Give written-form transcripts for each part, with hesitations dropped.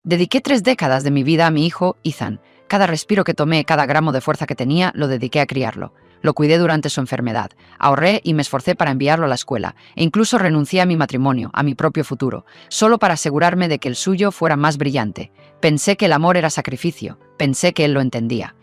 Dediqué 3 décadas de mi vida a mi hijo, Ethan. Cada respiro que tomé, cada gramo de fuerza que tenía, lo dediqué a criarlo. Lo cuidé durante su enfermedad. Ahorré y me esforcé para enviarlo a la escuela. E incluso renuncié a mi matrimonio, a mi propio futuro, solo para asegurarme de que el suyo fuera más brillante. Pensé que el amor era sacrificio. Pensé que él lo entendía.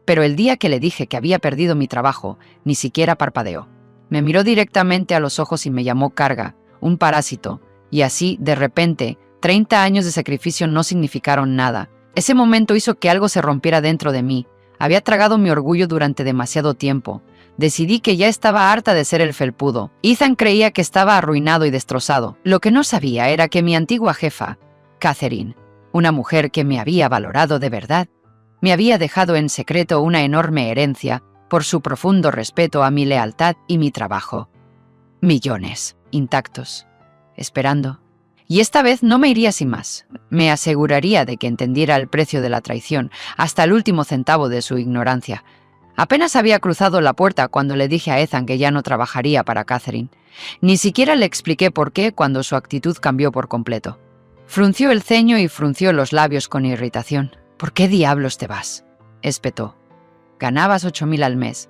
Pero el día que le dije que había perdido mi trabajo, ni siquiera parpadeó. Me miró directamente a los ojos y me llamó carga, un parásito. Y así, de repente, 30 años de sacrificio no significaron nada. Ese momento hizo que algo se rompiera dentro de mí. Había tragado mi orgullo durante demasiado tiempo. Decidí que ya estaba harta de ser el felpudo. Ethan creía que estaba arruinado y destrozado. Lo que no sabía era que mi antigua jefa, Catherine, una mujer que me había valorado de verdad, me había dejado en secreto una enorme herencia por su profundo respeto a mi lealtad y mi trabajo. Millones, intactos, esperando. Y esta vez no me iría sin más. Me aseguraría de que entendiera el precio de la traición, hasta el último centavo de su ignorancia. Apenas había cruzado la puerta cuando le dije a Ethan que ya no trabajaría para Catherine. Ni siquiera le expliqué por qué cuando su actitud cambió por completo. Frunció el ceño y frunció los labios con irritación. «¿Por qué diablos te vas?», espetó. «Ganabas 8.000 al mes.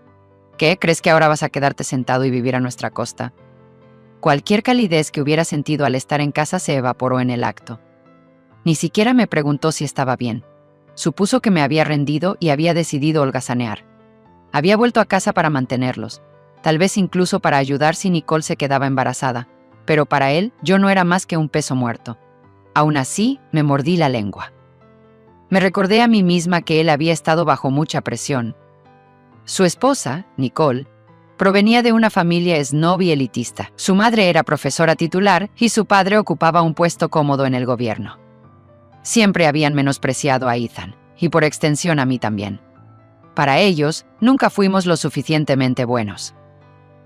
¿Qué? ¿Crees que ahora vas a quedarte sentado y vivir a nuestra costa?». Cualquier calidez que hubiera sentido al estar en casa se evaporó en el acto. Ni siquiera me preguntó si estaba bien. Supuso que me había rendido y había decidido holgazanear. Había vuelto a casa para mantenerlos, tal vez incluso para ayudar si Nicole se quedaba embarazada, pero para él yo no era más que un peso muerto. Aún así, me mordí la lengua. Me recordé a mí misma que él había estado bajo mucha presión. Su esposa, Nicole, provenía de una familia snob y elitista. Su madre era profesora titular y su padre ocupaba un puesto cómodo en el gobierno. Siempre habían menospreciado a Ethan, y por extensión a mí también. Para ellos, nunca fuimos lo suficientemente buenos.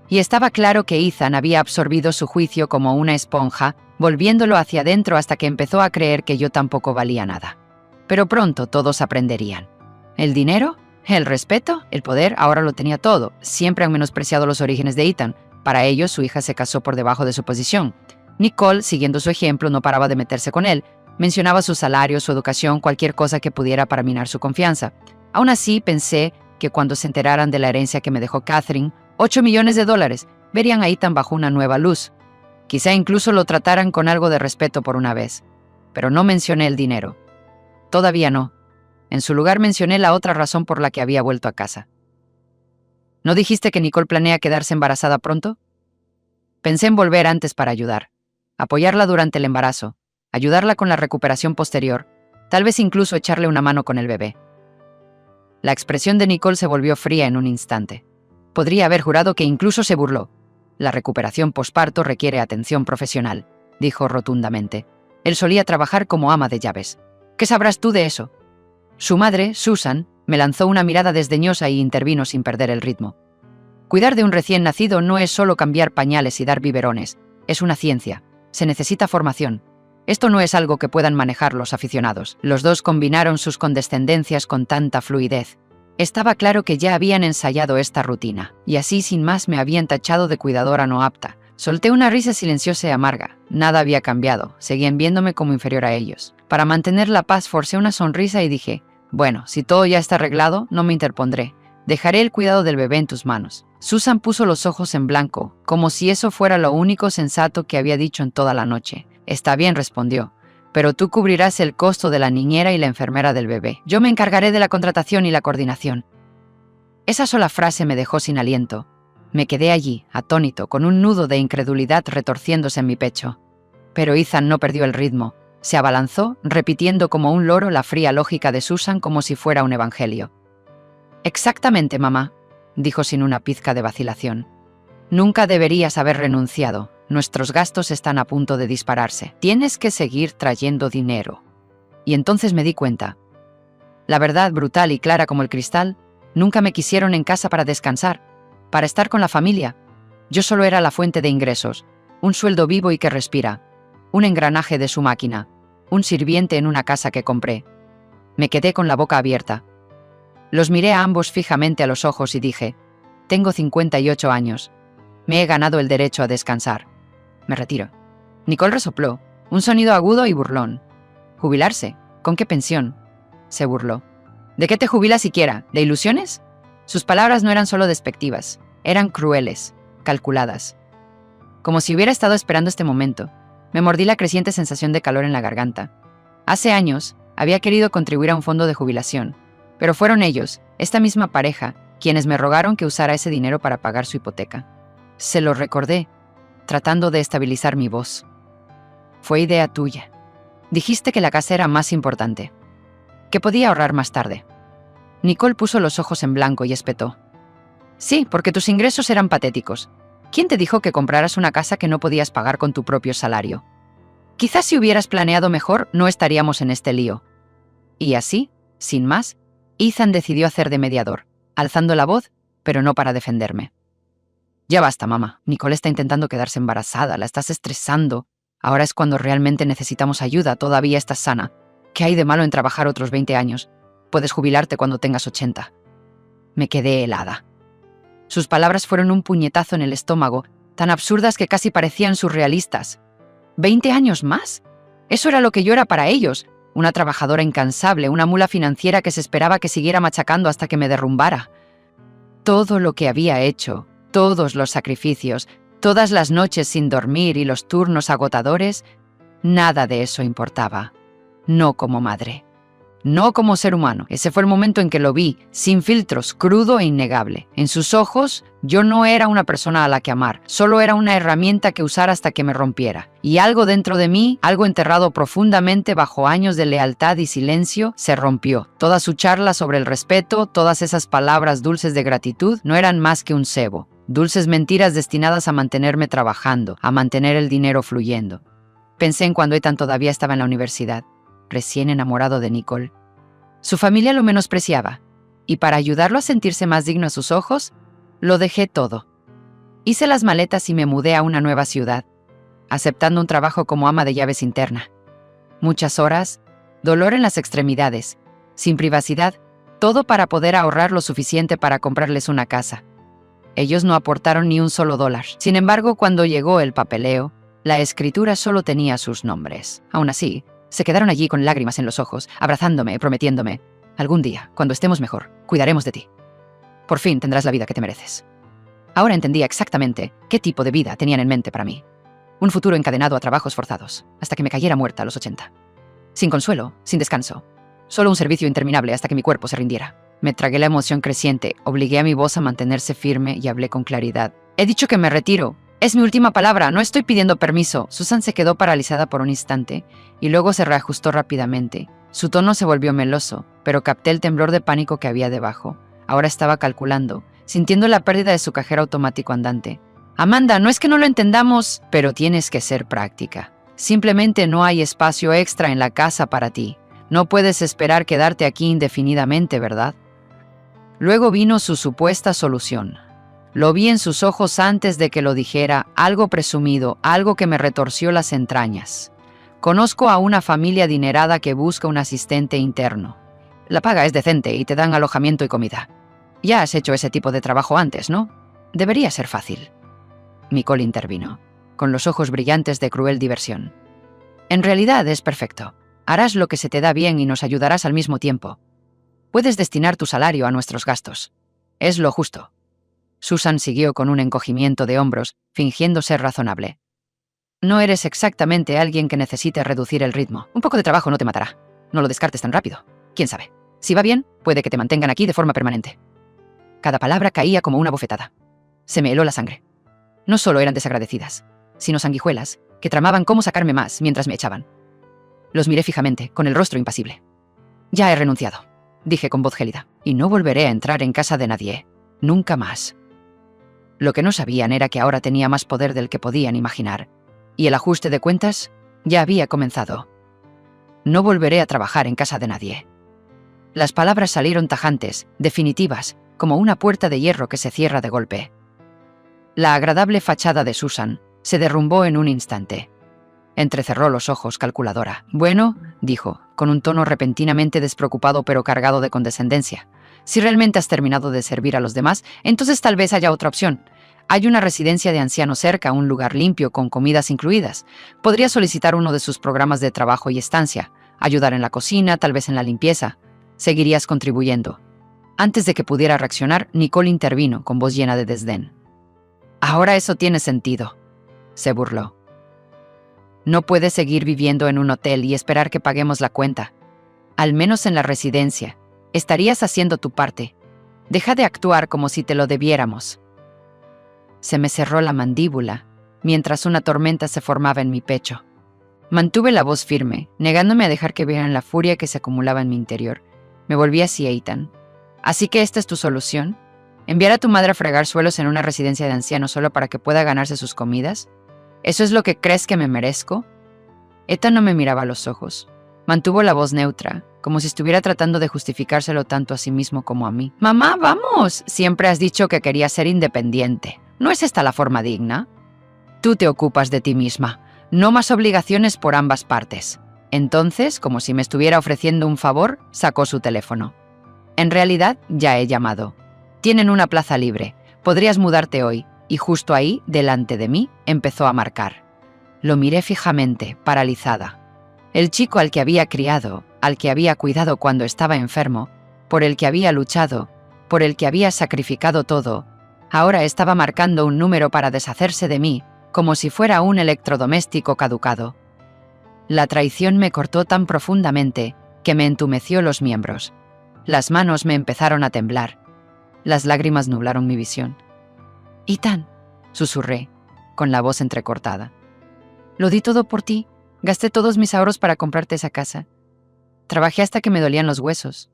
Y estaba claro que Ethan había absorbido su juicio como una esponja, volviéndolo hacia adentro hasta que empezó a creer que yo tampoco valía nada. Pero pronto todos aprenderían. ¿El dinero? ¿El respeto? ¿El poder? Ahora lo tenía todo. Siempre han menospreciado los orígenes de Ethan. Para ellos, su hija se casó por debajo de su posición. Nicole, siguiendo su ejemplo, no paraba de meterse con él. Mencionaba su salario, su educación, cualquier cosa que pudiera para minar su confianza. Aún así, pensé que cuando se enteraran de la herencia que me dejó Catherine, $8 millones, verían a Ethan bajo una nueva luz. Quizá incluso lo trataran con algo de respeto por una vez. Pero no mencioné el dinero. Todavía no. En su lugar mencioné la otra razón por la que había vuelto a casa. ¿No dijiste que Nicole planea quedarse embarazada pronto? Pensé en volver antes para ayudar. Apoyarla durante el embarazo. Ayudarla con la recuperación posterior. Tal vez incluso echarle una mano con el bebé. La expresión de Nicole se volvió fría en un instante. Podría haber jurado que incluso se burló. La recuperación posparto requiere atención profesional, dijo rotundamente. Él solía trabajar como ama de llaves. ¿Qué sabrás tú de eso? Su madre, Susan, me lanzó una mirada desdeñosa y intervino sin perder el ritmo. Cuidar de un recién nacido no es solo cambiar pañales y dar biberones. Es una ciencia. Se necesita formación. Esto no es algo que puedan manejar los aficionados. Los dos combinaron sus condescendencias con tanta fluidez. Estaba claro que ya habían ensayado esta rutina, y así sin más me habían tachado de cuidadora no apta. Solté una risa silenciosa y amarga. Nada había cambiado. Seguían viéndome como inferior a ellos. Para mantener la paz forcé una sonrisa y dije, bueno, si todo ya está arreglado, no me interpondré. Dejaré el cuidado del bebé en tus manos. Susan puso los ojos en blanco, como si eso fuera lo único sensato que había dicho en toda la noche. Está bien, respondió, pero tú cubrirás el costo de la niñera y la enfermera del bebé. Yo me encargaré de la contratación y la coordinación. Esa sola frase me dejó sin aliento. Me quedé allí, atónito, con un nudo de incredulidad retorciéndose en mi pecho. Pero Ethan no perdió el ritmo. Se abalanzó, repitiendo como un loro la fría lógica de Susan como si fuera un evangelio. «Exactamente, mamá», dijo sin una pizca de vacilación. «Nunca deberías haber renunciado. Nuestros gastos están a punto de dispararse. Tienes que seguir trayendo dinero». Y entonces me di cuenta. La verdad, brutal y clara como el cristal, nunca me quisieron en casa para descansar, para estar con la familia. Yo solo era la fuente de ingresos, un sueldo vivo y que respira, un engranaje de su máquina, un sirviente en una casa que compré. Me quedé con la boca abierta. Los miré a ambos fijamente a los ojos y dije, tengo 58 años. Me he ganado el derecho a descansar. Me retiro. Nicole resopló, un sonido agudo y burlón. ¿Jubilarse? ¿Con qué pensión?, se burló. ¿De qué te jubilas siquiera? ¿De ilusiones? Sus palabras no eran solo despectivas, eran crueles, calculadas. Como si hubiera estado esperando este momento, me mordí la creciente sensación de calor en la garganta. Hace años, había querido contribuir a un fondo de jubilación, pero fueron ellos, esta misma pareja, quienes me rogaron que usara ese dinero para pagar su hipoteca. Se lo recordé, tratando de estabilizar mi voz. Fue idea tuya. Dijiste que la casa era más importante, que podía ahorrar más tarde. Nicole puso los ojos en blanco y espetó. Sí, porque tus ingresos eran patéticos. ¿Quién te dijo que compraras una casa que no podías pagar con tu propio salario? Quizás si hubieras planeado mejor, no estaríamos en este lío. Y así, sin más, Ethan decidió hacer de mediador, alzando la voz, pero no para defenderme. Ya basta, mamá. Nicole está intentando quedarse embarazada, la estás estresando. Ahora es cuando realmente necesitamos ayuda, todavía estás sana. ¿Qué hay de malo en trabajar otros 20 años? Puedes jubilarte cuando tengas 80. Me quedé helada. Sus palabras fueron un puñetazo en el estómago, tan absurdas que casi parecían surrealistas. ¿20 años más? Eso era lo que yo era para ellos, una trabajadora incansable, una mula financiera que se esperaba que siguiera machacando hasta que me derrumbara. Todo lo que había hecho, todos los sacrificios, todas las noches sin dormir y los turnos agotadores, nada de eso importaba. No como madre. No como ser humano. Ese fue el momento en que lo vi, sin filtros, crudo e innegable. En sus ojos, yo no era una persona a la que amar, solo era una herramienta que usar hasta que me rompiera. Y algo dentro de mí, algo enterrado profundamente bajo años de lealtad y silencio, se rompió. Toda su charla sobre el respeto, todas esas palabras dulces de gratitud, no eran más que un cebo. Dulces mentiras destinadas a mantenerme trabajando, a mantener el dinero fluyendo. Pensé en cuando Ethan todavía estaba en la universidad, recién enamorado de Nicole. Su familia lo menospreciaba, y para ayudarlo a sentirse más digno a sus ojos, lo dejé todo. Hice las maletas y me mudé a una nueva ciudad, aceptando un trabajo como ama de llaves interna. Muchas horas, dolor en las extremidades, sin privacidad, todo para poder ahorrar lo suficiente para comprarles una casa. Ellos no aportaron ni un solo dólar. Sin embargo, cuando llegó el papeleo, la escritura solo tenía sus nombres. Aún así, se quedaron allí con lágrimas en los ojos, abrazándome, prometiéndome: algún día, cuando estemos mejor, cuidaremos de ti. Por fin tendrás la vida que te mereces. Ahora entendía exactamente qué tipo de vida tenían en mente para mí. Un futuro encadenado a trabajos forzados, hasta que me cayera muerta a los 80. Sin consuelo, sin descanso. Solo un servicio interminable hasta que mi cuerpo se rindiera. Me tragué la emoción creciente, obligué a mi voz a mantenerse firme y hablé con claridad. He dicho que me retiro. Es mi última palabra, no estoy pidiendo permiso. Susan se quedó paralizada por un instante y luego se reajustó rápidamente. Su tono se volvió meloso, pero capté el temblor de pánico que había debajo. Ahora estaba calculando, sintiendo la pérdida de su cajero automático andante. Amanda, no es que no lo entendamos, pero tienes que ser práctica. Simplemente no hay espacio extra en la casa para ti. No puedes esperar quedarte aquí indefinidamente, ¿verdad? Luego vino su supuesta solución. Lo vi en sus ojos antes de que lo dijera, algo presumido, algo que me retorció las entrañas. Conozco a una familia adinerada que busca un asistente interno. La paga es decente y te dan alojamiento y comida. Ya has hecho ese tipo de trabajo antes, ¿no? Debería ser fácil. Nicole intervino, con los ojos brillantes de cruel diversión. En realidad es perfecto. Harás lo que se te da bien y nos ayudarás al mismo tiempo. Puedes destinar tu salario a nuestros gastos. Es lo justo. Susan siguió con un encogimiento de hombros, fingiendo ser razonable. No eres exactamente alguien que necesite reducir el ritmo. Un poco de trabajo no te matará. No lo descartes tan rápido. ¿Quién sabe? Si va bien, puede que te mantengan aquí de forma permanente. Cada palabra caía como una bofetada. Se me heló la sangre. No solo eran desagradecidas, sino sanguijuelas, que tramaban cómo sacarme más mientras me echaban. Los miré fijamente, con el rostro impasible. Ya he renunciado, dije con voz gélida, y no volveré a entrar en casa de nadie. Nunca más. Lo que no sabían era que ahora tenía más poder del que podían imaginar, y el ajuste de cuentas ya había comenzado. No volveré a trabajar en casa de nadie. Las palabras salieron tajantes, definitivas, como una puerta de hierro que se cierra de golpe. La agradable fachada de Susan se derrumbó en un instante. Entrecerró los ojos, calculadora. Bueno, dijo, con un tono repentinamente despreocupado pero cargado de condescendencia. Si realmente has terminado de servir a los demás, entonces tal vez haya otra opción. Hay una residencia de ancianos cerca, un lugar limpio con comidas incluidas. Podría solicitar uno de sus programas de trabajo y estancia. ayudar en la cocina, tal vez en la limpieza. Seguirías contribuyendo. Antes de que pudiera reaccionar, Nicole intervino con voz llena de desdén. Ahora eso tiene sentido, se burló. No puedes seguir viviendo en un hotel y esperar que paguemos la cuenta. Al menos en la residencia. Estarías haciendo tu parte. Deja de actuar como si te lo debiéramos. Se me cerró la mandíbula, mientras una tormenta se formaba en mi pecho. Mantuve la voz firme, negándome a dejar que vieran la furia que se acumulaba en mi interior. Me volví hacia Ethan. ¿Así que esta es tu solución? ¿Enviar a tu madre a fregar suelos en una residencia de ancianos solo para que pueda ganarse sus comidas? ¿Eso es lo que crees que me merezco? Ethan no me miraba a los ojos. Mantuvo la voz neutra, como si estuviera tratando de justificárselo tanto a sí mismo como a mí. «Mamá, vamos. Siempre has dicho que querías ser independiente. ¿No es esta la forma digna? Tú te ocupas de ti misma. No más obligaciones por ambas partes». Entonces, como si me estuviera ofreciendo un favor, sacó su teléfono. «En realidad, ya he llamado. Tienen una plaza libre. Podrías mudarte hoy». Y justo ahí, delante de mí, empezó a marcar. Lo miré fijamente, paralizada. El chico al que había criado, al que había cuidado cuando estaba enfermo, por el que había luchado, por el que había sacrificado todo, ahora estaba marcando un número para deshacerse de mí, como si fuera un electrodoméstico caducado. La traición me cortó tan profundamente que me entumeció los miembros. Las manos me empezaron a temblar. Las lágrimas nublaron mi visión. «Ethan», susurré, con la voz entrecortada. «Lo di todo por ti. Gasté todos mis ahorros para comprarte esa casa. Trabajé hasta que me dolían los huesos.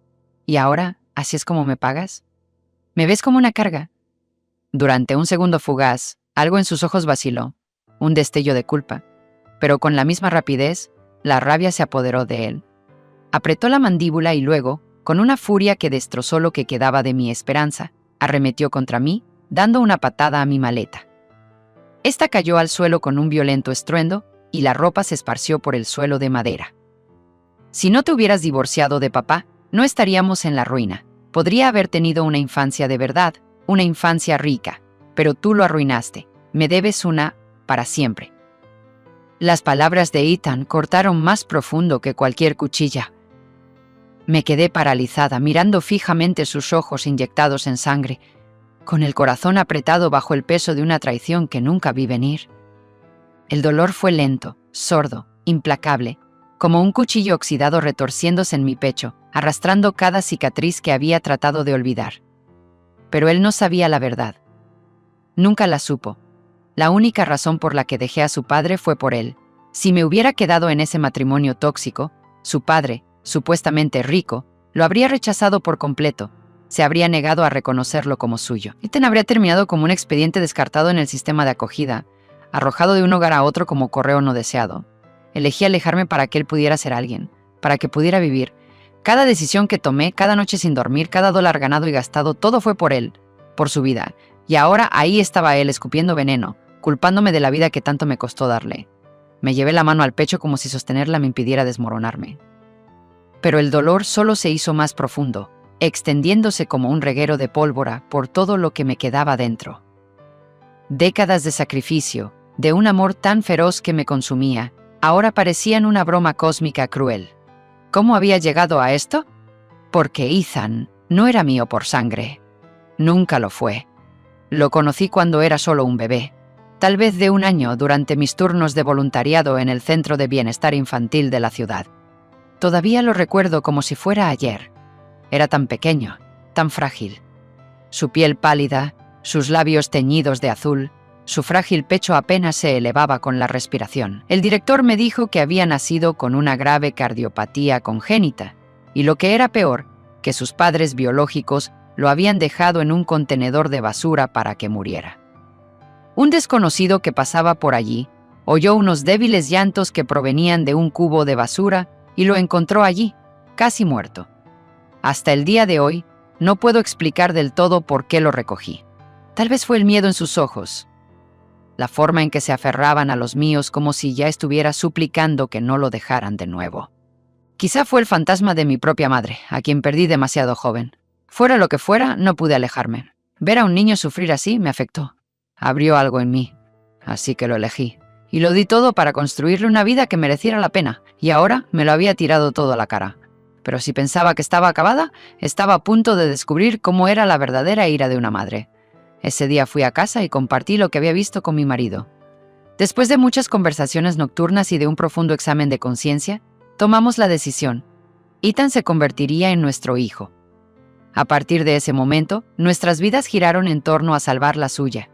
¿Y ahora, así es como me pagas? ¿Me ves como una carga?» Durante un segundo fugaz, algo en sus ojos vaciló, un destello de culpa, pero con la misma rapidez, la rabia se apoderó de él. Apretó la mandíbula y luego, con una furia que destrozó lo que quedaba de mi esperanza, arremetió contra mí, dando una patada a mi maleta. Esta cayó al suelo con un violento estruendo y la ropa se esparció por el suelo de madera. «Si no te hubieras divorciado de papá, no estaríamos en la ruina. Podría haber tenido una infancia de verdad, una infancia rica, pero tú lo arruinaste. Me debes una para siempre». Las palabras de Ethan cortaron más profundo que cualquier cuchilla. Me quedé paralizada, mirando fijamente sus ojos inyectados en sangre, con el corazón apretado bajo el peso de una traición que nunca vi venir. El dolor fue lento, sordo, implacable, como un cuchillo oxidado retorciéndose en mi pecho, arrastrando cada cicatriz que había tratado de olvidar. Pero él no sabía la verdad. Nunca la supo. La única razón por la que dejé a su padre fue por él. Si me hubiera quedado en ese matrimonio tóxico, su padre, supuestamente rico, lo habría rechazado por completo. Se habría negado a reconocerlo como suyo. Ethan habría terminado como un expediente descartado en el sistema de acogida, arrojado de un hogar a otro como correo no deseado. Elegí alejarme para que él pudiera ser alguien, para que pudiera vivir. Cada decisión que tomé, cada noche sin dormir, cada dólar ganado y gastado, todo fue por él, por su vida. Y ahora ahí estaba él escupiendo veneno, culpándome de la vida que tanto me costó darle. Me llevé la mano al pecho como si sostenerla me impidiera desmoronarme. Pero el dolor solo se hizo más profundo, extendiéndose como un reguero de pólvora por todo lo que me quedaba dentro. Décadas de sacrificio, de un amor tan feroz que me consumía, ahora parecían una broma cósmica cruel. ¿Cómo había llegado a esto? Porque Ethan no era mío por sangre. Nunca lo fue. Lo conocí cuando era solo un bebé, tal vez de 1 año durante mis turnos de voluntariado en el Centro de Bienestar Infantil de la ciudad. Todavía lo recuerdo como si fuera ayer. Era tan pequeño, tan frágil. Su piel pálida, sus labios teñidos de azul, su frágil pecho apenas se elevaba con la respiración. El director me dijo que había nacido con una grave cardiopatía congénita, y lo que era peor, que sus padres biológicos lo habían dejado en un contenedor de basura para que muriera. Un desconocido que pasaba por allí oyó unos débiles llantos que provenían de un cubo de basura y lo encontró allí, casi muerto. Hasta el día de hoy, no puedo explicar del todo por qué lo recogí. Tal vez fue el miedo en sus ojos, la forma en que se aferraban a los míos como si ya estuviera suplicando que no lo dejaran de nuevo. Quizá fue el fantasma de mi propia madre, a quien perdí demasiado joven. Fuera lo que fuera, no pude alejarme. Ver a un niño sufrir así me afectó. Abrió algo en mí, así que lo elegí. Y lo di todo para construirle una vida que mereciera la pena, y ahora me lo había tirado todo a la cara. Pero si pensaba que estaba acabada, estaba a punto de descubrir cómo era la verdadera ira de una madre. Ese día fui a casa y compartí lo que había visto con mi marido. Después de muchas conversaciones nocturnas y de un profundo examen de conciencia, tomamos la decisión. Ethan se convertiría en nuestro hijo. A partir de ese momento, nuestras vidas giraron en torno a salvar la suya.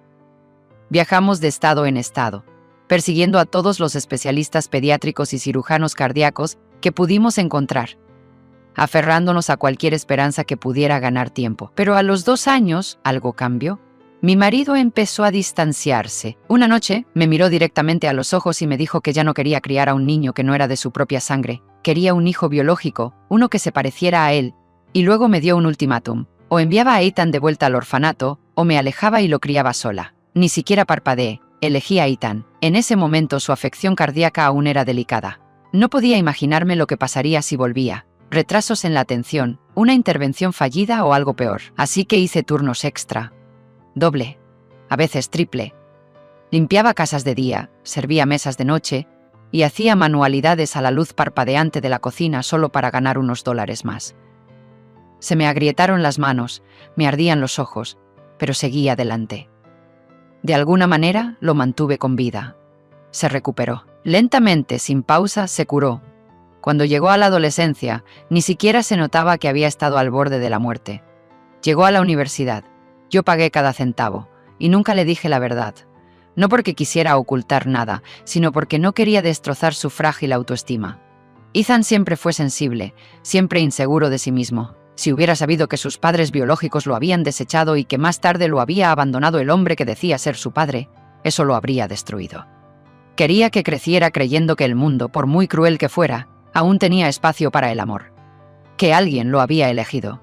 Viajamos de estado en estado, persiguiendo a todos los especialistas pediátricos y cirujanos cardíacos que pudimos encontrar, aferrándonos a cualquier esperanza que pudiera ganar tiempo. Pero a los 2 años, algo cambió. Mi marido empezó a distanciarse. Una noche, me miró directamente a los ojos y me dijo que ya no quería criar a un niño que no era de su propia sangre. Quería un hijo biológico, uno que se pareciera a él. Y luego me dio un ultimátum. O enviaba a Ethan de vuelta al orfanato, o me alejaba y lo criaba sola. Ni siquiera parpadeé. Elegí a Ethan. En ese momento su afección cardíaca aún era delicada. No podía imaginarme lo que pasaría si volvía. Retrasos en la atención, una intervención fallida o algo peor. Así que hice turnos extra. Doble. A veces triple. Limpiaba casas de día, servía mesas de noche y hacía manualidades a la luz parpadeante de la cocina solo para ganar unos $. Más. Se me agrietaron las manos, me ardían los ojos, pero seguí adelante. De alguna manera lo mantuve con vida. Se recuperó. Lentamente, sin pausa, se curó. Cuando llegó a la adolescencia, ni siquiera se notaba que había estado al borde de la muerte. Llegó a la universidad. Yo pagué cada centavo, y nunca le dije la verdad. No porque quisiera ocultar nada, sino porque no quería destrozar su frágil autoestima. Ethan siempre fue sensible, siempre inseguro de sí mismo. Si hubiera sabido que sus padres biológicos lo habían desechado y que más tarde lo había abandonado el hombre que decía ser su padre, eso lo habría destruido. Quería que creciera creyendo que el mundo, por muy cruel que fuera, aún tenía espacio para el amor. Que alguien lo había elegido.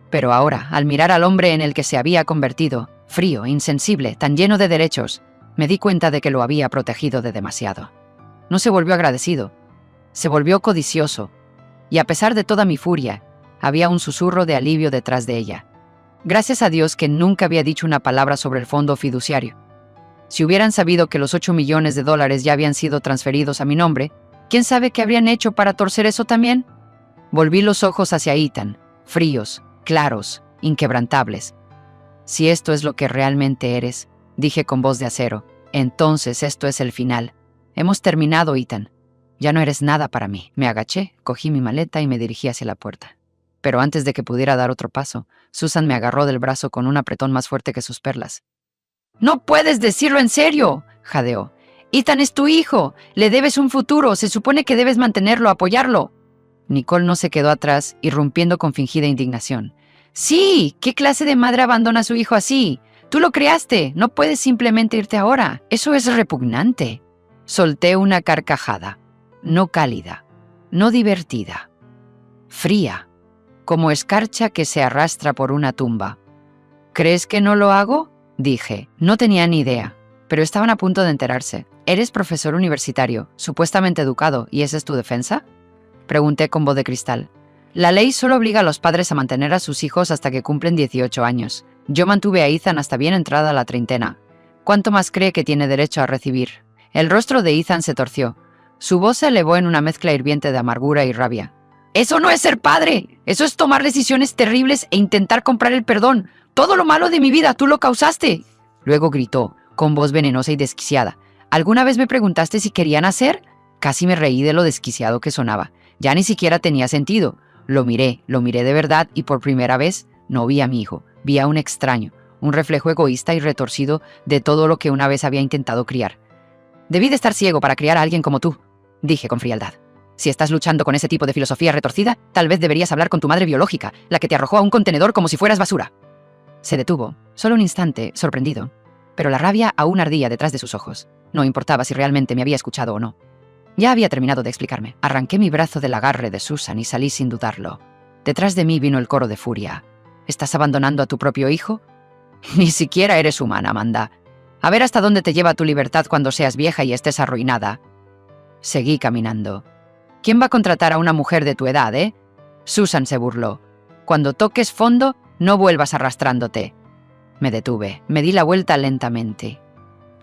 Pero ahora, al mirar al hombre en el que se había convertido, frío, insensible, tan lleno de derechos, me di cuenta de que lo había protegido de demasiado. No se volvió agradecido, se volvió codicioso, y a pesar de toda mi furia, había un susurro de alivio detrás de ella. Gracias a Dios que nunca había dicho una palabra sobre el fondo fiduciario. Si hubieran sabido que los $8 millones ya habían sido transferidos a mi nombre, ¿quién sabe qué habrían hecho para torcer eso también? Volví los ojos hacia Ethan, fríos, claros, inquebrantables. Si esto es lo que realmente eres, dije con voz de acero, entonces esto es el final. Hemos terminado, Ethan. Ya no eres nada para mí. Me agaché, cogí mi maleta y me dirigí hacia la puerta. Pero antes de que pudiera dar otro paso, Susan me agarró del brazo con un apretón más fuerte que sus perlas. «¡No puedes decirlo en serio!», jadeó. «Ethan es tu hijo. Le debes un futuro. Se supone que debes mantenerlo, apoyarlo». Nicole no se quedó atrás, irrumpiendo con fingida indignación. «Sí, ¿qué clase de madre abandona a su hijo así? Tú lo creaste. No puedes simplemente irte ahora. Eso es repugnante». Solté una carcajada. No cálida. No divertida. Fría. Como escarcha que se arrastra por una tumba. «¿Crees que no lo hago?», dije. No tenía ni idea, pero estaban a punto de enterarse. «¿Eres profesor universitario, supuestamente educado, y esa es tu defensa?», pregunté con voz de cristal. «La ley solo obliga a los padres a mantener a sus hijos hasta que cumplen 18 años. Yo mantuve a Ethan hasta bien entrada la treintena. ¿Cuánto más cree que tiene derecho a recibir?». El rostro de Ethan se torció. Su voz se elevó en una mezcla hirviente de amargura y rabia. «¡Eso no es ser padre! Eso es tomar decisiones terribles e intentar comprar el perdón. Todo lo malo de mi vida, tú lo causaste». Luego gritó, con voz venenosa y desquiciada. «¿Alguna vez me preguntaste si quería nacer?». Casi me reí de lo desquiciado que sonaba. Ya ni siquiera tenía sentido. Lo miré de verdad y por primera vez no vi a mi hijo. Vi a un extraño, un reflejo egoísta y retorcido de todo lo que una vez había intentado criar. «Debí de estar ciego para criar a alguien como tú», dije con frialdad. «Si estás luchando con ese tipo de filosofía retorcida, tal vez deberías hablar con tu madre biológica, la que te arrojó a un contenedor como si fueras basura». Se detuvo, solo un instante, sorprendido, pero la rabia aún ardía detrás de sus ojos. No importaba si realmente me había escuchado o no. Ya había terminado de explicarme. Arranqué mi brazo del agarre de Susan y salí sin dudarlo. Detrás de mí vino el coro de furia. «¿Estás abandonando a tu propio hijo? Ni siquiera eres humana, Amanda. A ver hasta dónde te lleva tu libertad cuando seas vieja y estés arruinada». Seguí caminando. «¿Quién va a contratar a una mujer de tu edad, eh?». Susan se burló. «Cuando toques fondo, no vuelvas arrastrándote». Me detuve, me di la vuelta lentamente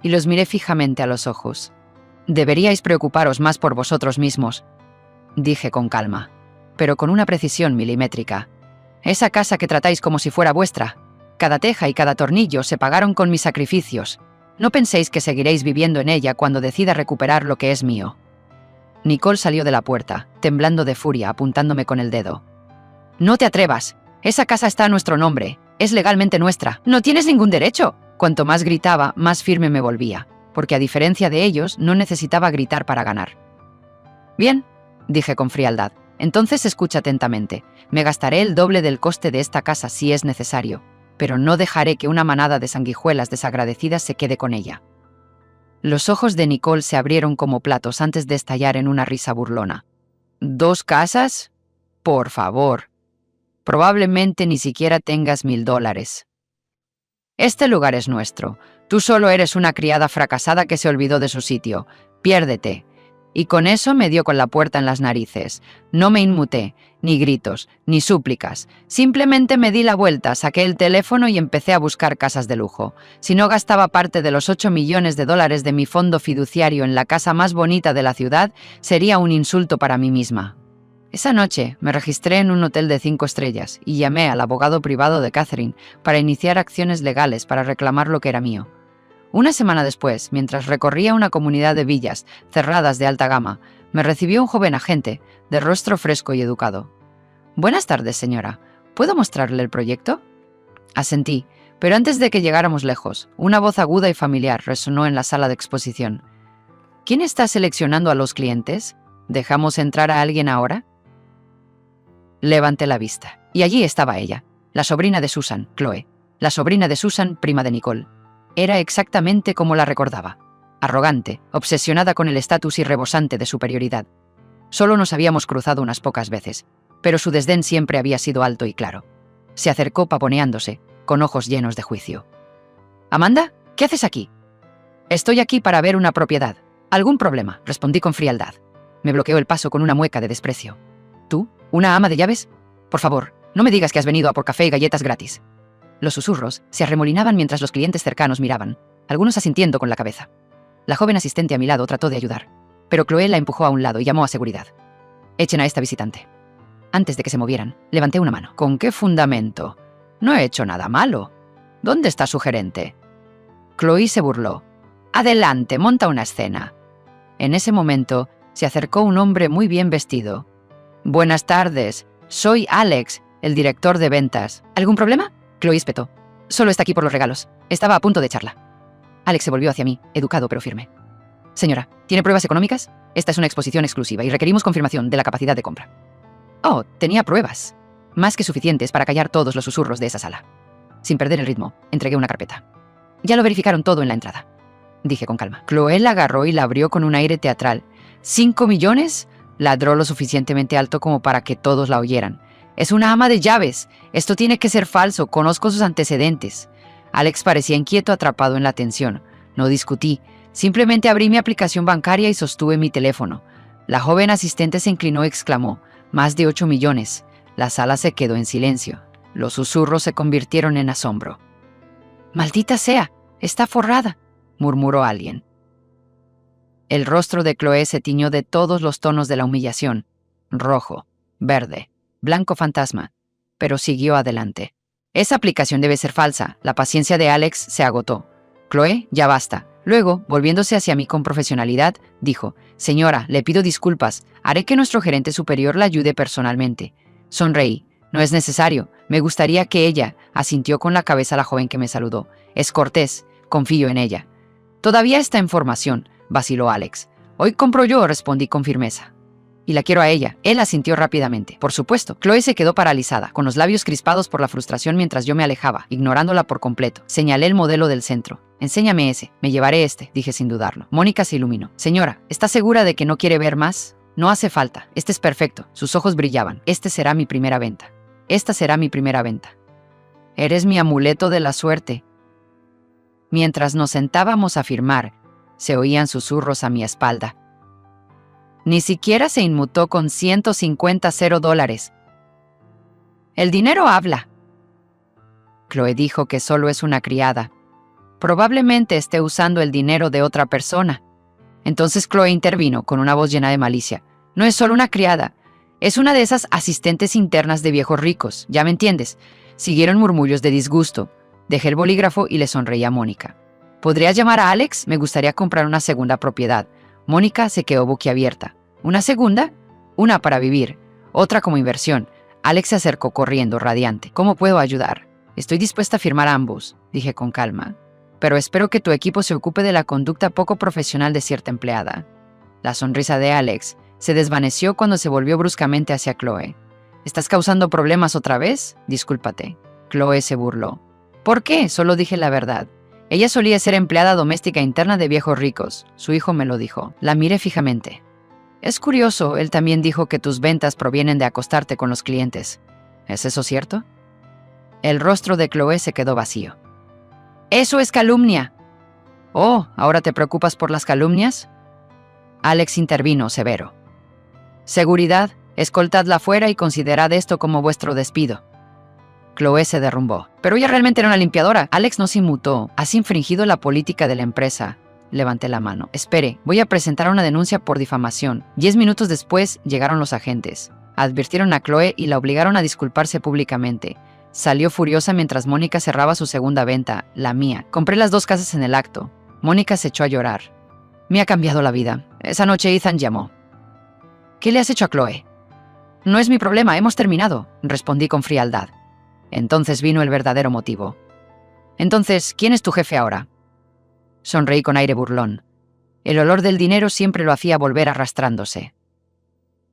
y los miré fijamente a los ojos. Deberíais preocuparos más por vosotros mismos, dije con calma, pero con una precisión milimétrica. Esa casa que tratáis como si fuera vuestra, cada teja y cada tornillo se pagaron con mis sacrificios. No penséis que seguiréis viviendo en ella cuando decida recuperar lo que es mío. Nicole salió de la puerta, temblando de furia, apuntándome con el dedo. No te atrevas. Esa casa está a nuestro nombre. Es legalmente nuestra. No tienes ningún derecho. Cuanto más gritaba, más firme me volvía, porque a diferencia de ellos, no necesitaba gritar para ganar. Bien, dije con frialdad. Entonces escucha atentamente. Me gastaré el doble del coste de esta casa si es necesario, pero no dejaré que una manada de sanguijuelas desagradecidas se quede con ella. Los ojos de Nicole se abrieron como platos antes de estallar en una risa burlona. ¿2 casas? Por favor. Probablemente ni siquiera tengas $1000. Este lugar es nuestro. Tú solo eres una criada fracasada que se olvidó de su sitio. Piérdete. Y con eso me dio con la puerta en las narices. No me inmuté, ni gritos, ni súplicas. Simplemente me di la vuelta, saqué el teléfono y empecé a buscar casas de lujo. Si no gastaba parte de los $8 millones de mi fondo fiduciario en la casa más bonita de la ciudad, sería un insulto para mí misma. Esa noche me registré en un hotel de 5 estrellas y llamé al abogado privado de Catherine para iniciar acciones legales para reclamar lo que era mío. Una semana después, mientras recorría una comunidad de villas cerradas de alta gama, me recibió un joven agente, de rostro fresco y educado. «Buenas tardes, señora. ¿Puedo mostrarle el proyecto?» Asentí, pero antes de que llegáramos lejos, una voz aguda y familiar resonó en la sala de exposición. «¿Quién está seleccionando a los clientes? ¿Dejamos entrar a alguien ahora?» Levanté la vista, y allí estaba ella, la sobrina de Susan, Chloe, la sobrina de Susan, prima de Nicole. Era exactamente como la recordaba, arrogante, obsesionada con el estatus y rebosante de superioridad. Solo nos habíamos cruzado unas pocas veces, pero su desdén siempre había sido alto y claro. Se acercó pavoneándose, con ojos llenos de juicio. «Amanda, ¿qué haces aquí?» «Estoy aquí para ver una propiedad. ¿Algún problema?», respondí con frialdad. Me bloqueó el paso con una mueca de desprecio. «¿Tú? ¿Una ama de llaves? Por favor, no me digas que has venido a por café y galletas gratis». Los susurros se arremolinaban mientras los clientes cercanos miraban, algunos asintiendo con la cabeza. La joven asistente a mi lado trató de ayudar, pero Chloe la empujó a un lado y llamó a seguridad. «Echen a esta visitante». Antes de que se movieran, levanté una mano. «¿Con qué fundamento? No he hecho nada malo. ¿Dónde está su gerente?» Chloe se burló. «Adelante, monta una escena». En ese momento, se acercó un hombre muy bien vestido. «Buenas tardes, soy Alex, el director de ventas». «¿Algún problema?», Chloe espetó. «Solo está aquí por los regalos. Estaba a punto de echarla». Alex se volvió hacia mí, educado pero firme. «Señora, ¿tiene pruebas económicas? Esta es una exposición exclusiva y requerimos confirmación de la capacidad de compra». Oh, tenía pruebas. Más que suficientes para callar todos los susurros de esa sala. Sin perder el ritmo, entregué una carpeta. «Ya lo verificaron todo en la entrada», dije con calma. Chloe la agarró y la abrió con un aire teatral. «¿5 millones?» Ladró lo suficientemente alto como para que todos la oyeran. «Es una ama de llaves. Esto tiene que ser falso. Conozco sus antecedentes». Alex parecía inquieto, atrapado en la tensión. No discutí. Simplemente abrí mi aplicación bancaria y sostuve mi teléfono. La joven asistente se inclinó y exclamó: «Más de 8 millones». La sala se quedó en silencio. Los susurros se convirtieron en asombro. «¡Maldita sea! Está forrada», murmuró alguien. El rostro de Chloe se tiñó de todos los tonos de la humillación. Rojo, verde, blanco fantasma. Pero siguió adelante. «Esa aplicación debe ser falsa». La paciencia de Alex se agotó. «Chloe, ya basta». Luego, volviéndose hacia mí con profesionalidad, dijo: «Señora, le pido disculpas. Haré que nuestro gerente superior la ayude personalmente». Sonreí. «No es necesario. Me gustaría que ella», asintió con la cabeza la joven que me saludó. «Es cortés. Confío en ella». «Todavía está en formación», vaciló Alex. «Hoy compro yo», respondí con firmeza. «Y la quiero a ella». Él asintió rápidamente. Por supuesto. Chloe se quedó paralizada, con los labios crispados por la frustración mientras yo me alejaba, ignorándola por completo. Señalé el modelo del centro. «Enséñame ese». «Me llevaré este», dije sin dudarlo. Mónica se iluminó. «Señora, ¿está segura de que no quiere ver más?» «No hace falta. Este es perfecto». Sus ojos brillaban. «Este será mi primera venta. Esta será mi primera venta». «Eres mi amuleto de la suerte». Mientras nos sentábamos a firmar, se oían susurros a mi espalda. «Ni siquiera se inmutó con $150. El dinero habla». Chloe dijo que solo es una criada. Probablemente esté usando el dinero de otra persona. Entonces Chloe intervino con una voz llena de malicia. No es solo una criada, es una de esas asistentes internas de viejos ricos, ¿ya me entiendes? Siguieron murmullos de disgusto. Dejé el bolígrafo y le sonreí a Mónica. ¿Podrías llamar a Alex? Me gustaría comprar una segunda propiedad. Mónica se quedó boquiabierta. ¿Una segunda? Una para vivir, otra como inversión. Alex se acercó corriendo, radiante. ¿Cómo puedo ayudar? Estoy dispuesta a firmar ambos, dije con calma. Pero espero que tu equipo se ocupe de la conducta poco profesional de cierta empleada. La sonrisa de Alex se desvaneció cuando se volvió bruscamente hacia Chloe. ¿Estás causando problemas otra vez? Discúlpate. Chloe se burló. ¿Por qué? Solo dije la verdad. Ella solía ser empleada doméstica interna de viejos ricos. Su hijo me lo dijo. La miré fijamente. Es curioso, él también dijo que tus ventas provienen de acostarte con los clientes. ¿Es eso cierto? El rostro de Chloe se quedó vacío. ¡Eso es calumnia! Oh, ¿ahora te preocupas por las calumnias? Alex intervino severo. Seguridad, escoltadla fuera y considerad esto como vuestro despido. Chloe se derrumbó. Pero ella realmente era una limpiadora. Alex no se inmutó. Has infringido la política de la empresa. Levanté la mano. Espere, voy a presentar una denuncia por difamación. 10 minutos después llegaron los agentes. Advirtieron a Chloe y la obligaron a disculparse públicamente. Salió furiosa mientras Mónica cerraba su segunda venta, la mía. Compré las 2 casas en el acto. Mónica se echó a llorar. Me ha cambiado la vida. Esa noche Ethan llamó. ¿Qué le has hecho a Chloe? No es mi problema, hemos terminado, respondí con frialdad. Entonces vino el verdadero motivo. Entonces, ¿quién es tu jefe ahora? Sonreí con aire burlón. El olor del dinero siempre lo hacía volver arrastrándose.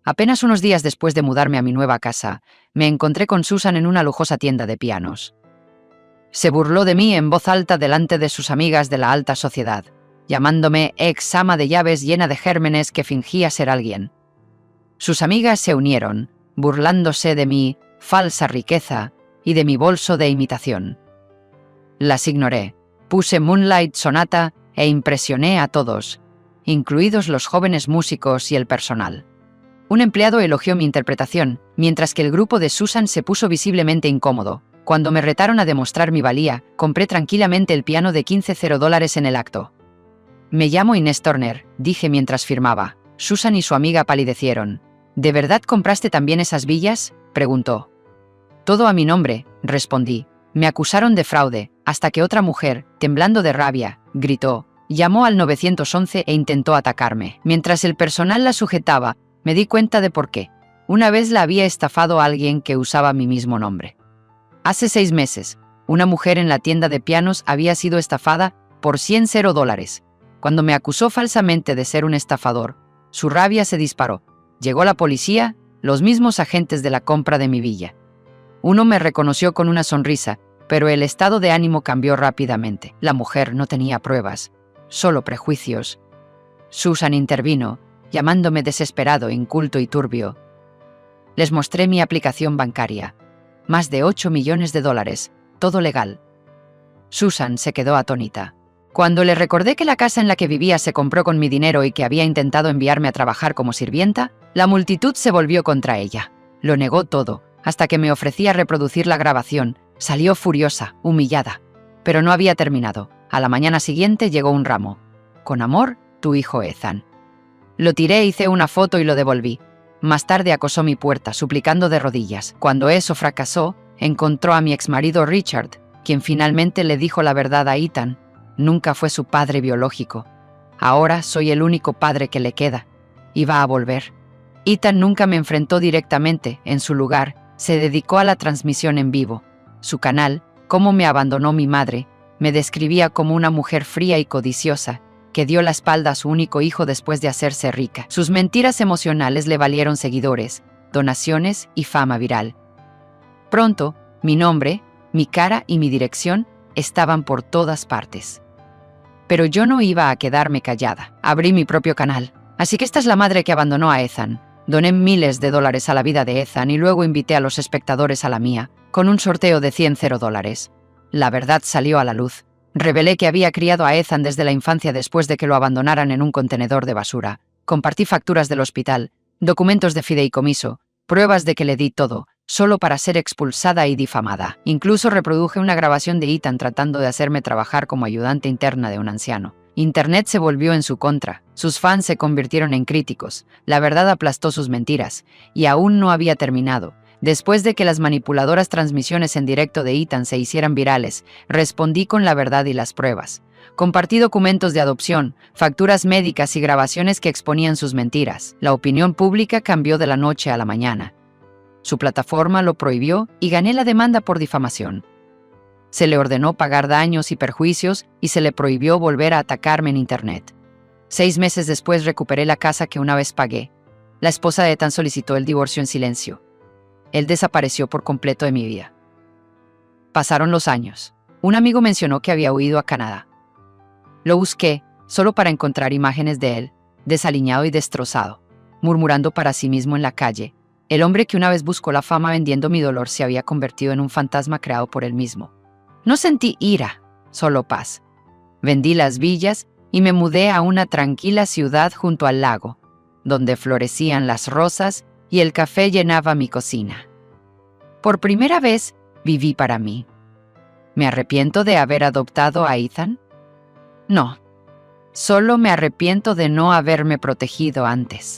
Apenas unos días después de mudarme a mi nueva casa, me encontré con Susan en una lujosa tienda de pianos. Se burló de mí en voz alta delante de sus amigas de la alta sociedad, llamándome ex ama de llaves llena de gérmenes que fingía ser alguien. Sus amigas se unieron, burlándose de mi falsa riqueza y de mi bolso de imitación. Las ignoré, puse Moonlight Sonata e impresioné a todos, incluidos los jóvenes músicos y el personal. Un empleado elogió mi interpretación, mientras que el grupo de Susan se puso visiblemente incómodo. Cuando me retaron a demostrar mi valía, compré tranquilamente el piano de $15 en el acto. Me llamo Inés Turner, dije mientras firmaba. Susan y su amiga palidecieron. ¿De verdad compraste también esas villas?, preguntó. Todo a mi nombre, respondí. Me acusaron de fraude, hasta que otra mujer, temblando de rabia, gritó. Llamó al 911 e intentó atacarme. Mientras el personal la sujetaba, me di cuenta de por qué. Una vez la había estafado a alguien que usaba mi mismo nombre. Hace 6 meses, una mujer en la tienda de pianos había sido estafada por $100. Cuando me acusó falsamente de ser un estafador, su rabia se disparó. Llegó la policía, los mismos agentes de la compra de mi villa. Uno me reconoció con una sonrisa, pero el estado de ánimo cambió rápidamente. La mujer no tenía pruebas, solo prejuicios. Susan intervino, llamándome desesperado, inculto y turbio. Les mostré mi aplicación bancaria. Más de $8 millones, todo legal. Susan se quedó atónita. Cuando le recordé que la casa en la que vivía se compró con mi dinero y que había intentado enviarme a trabajar como sirvienta, la multitud se volvió contra ella. Lo negó todo, hasta que me ofrecía reproducir la grabación. Salió furiosa, humillada. Pero no había terminado. A la mañana siguiente llegó un ramo. Con amor, tu hijo Ethan. Lo tiré, hice una foto y lo devolví. Más tarde acosó mi puerta, suplicando de rodillas. Cuando eso fracasó, encontró a mi exmarido Richard, quien finalmente le dijo la verdad a Ethan. Nunca fue su padre biológico. Ahora soy el único padre que le queda. Y va a volver. Ethan nunca me enfrentó directamente. En su lugar, se dedicó a la transmisión en vivo. Su canal, Cómo me abandonó mi madre, me describía como una mujer fría y codiciosa, que dio la espalda a su único hijo después de hacerse rica. Sus mentiras emocionales le valieron seguidores, donaciones y fama viral. Pronto, mi nombre, mi cara y mi dirección estaban por todas partes. Pero yo no iba a quedarme callada. Abrí mi propio canal. Así que esta es la madre que abandonó a Ethan. Doné miles de dólares a la vida de Ethan y luego invité a los espectadores a la mía, con un sorteo de $100. La verdad salió a la luz. Revelé que había criado a Ethan desde la infancia después de que lo abandonaran en un contenedor de basura. Compartí facturas del hospital, documentos de fideicomiso, pruebas de que le di todo, solo para ser expulsada y difamada. Incluso reproduje una grabación de Ethan tratando de hacerme trabajar como ayudante interna de un anciano. Internet se volvió en su contra. Sus fans se convirtieron en críticos, la verdad aplastó sus mentiras, y aún no había terminado. Después de que las manipuladoras transmisiones en directo de Ethan se hicieran virales, respondí con la verdad y las pruebas. Compartí documentos de adopción, facturas médicas y grabaciones que exponían sus mentiras. La opinión pública cambió de la noche a la mañana. Su plataforma lo prohibió y gané la demanda por difamación. Se le ordenó pagar daños y perjuicios y se le prohibió volver a atacarme en Internet. 6 meses después recuperé la casa que una vez pagué. La esposa de Ethan solicitó el divorcio en silencio. Él desapareció por completo de mi vida. Pasaron los años. Un amigo mencionó que había huido a Canadá. Lo busqué, solo para encontrar imágenes de él, desaliñado y destrozado, murmurando para sí mismo en la calle. El hombre que una vez buscó la fama vendiendo mi dolor se había convertido en un fantasma creado por él mismo. No sentí ira, solo paz. Vendí las villas y me mudé a una tranquila ciudad junto al lago, donde florecían las rosas y el café llenaba mi cocina. Por primera vez, viví para mí. ¿Me arrepiento de haber adoptado a Ethan? No. Solo me arrepiento de no haberme protegido antes.